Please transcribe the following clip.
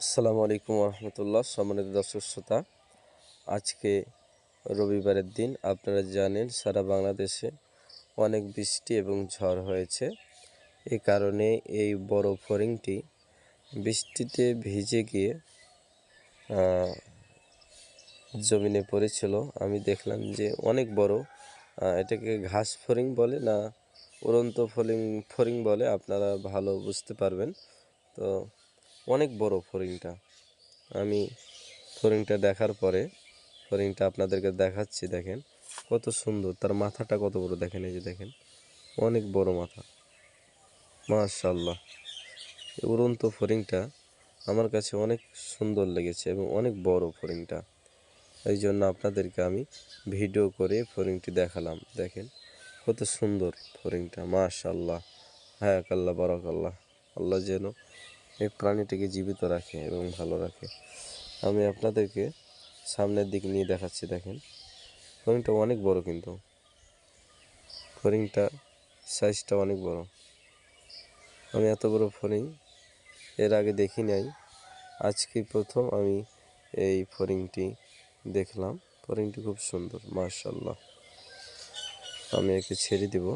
আসসালামু আলাইকুম রহমতুল্লাহ। সম্মানিত দর্শক শ্রোতা, আজকে রবিবারের দিন। আপনারা জানেন সারা বাংলাদেশে অনেক বৃষ্টি এবং ঝড় হয়েছে। এ কারণে এই বড় ফড়িংটি বৃষ্টিতে ভিজে গিয়ে জমিনে পড়েছিল। আমি দেখলাম যে অনেক বড়। এটাকে ঘাস ফড়িং বলে না উড়ন্ত ফড়িং বলে, আপনারা ভালো বুঝতে পারবেন। তো অনেক বড় ফড়িংটা। আমি ফড়িংটা দেখার পরে ফড়িংটা আপনাদেরকে দেখাচ্ছি। দেখেন কত সুন্দর, তার মাথাটা কত বড় দেখেন। এই যে দেখেন, অনেক বড় মাথা, মাশাআল্লাহ। উড়ন্ত ফড়িংটা আমার কাছে অনেক সুন্দর লেগেছে এবং অনেক বড় ফড়িংটা। এই জন্য আপনাদেরকে আমি ভিডিও করে ফড়িংটি দেখালাম। দেখেন কত সুন্দর ফড়িংটা, মাশাআল্লাহ। হায়াকাল্লাহ বারাকাল্লাহ। আল্লাহ যেন এই প্রাণীটিকে জীবিত রাখে এবং ভালো রাখে। আমি আপনাদেরকে সামনের দিক নিয়ে দেখাচ্ছি। দেখেন ফড়িংটা অনেক বড়, কিন্তু ফড়িংটা সাইজটা অনেক বড়। আমি এত বড় ফড়িং এর আগে দেখি নাই, আজকে প্রথম আমি এই ফড়িংটি দেখলাম। ফড়িংটি খুব সুন্দর, মাশাআল্লাহ। আমি একে ছেড়ে দেব।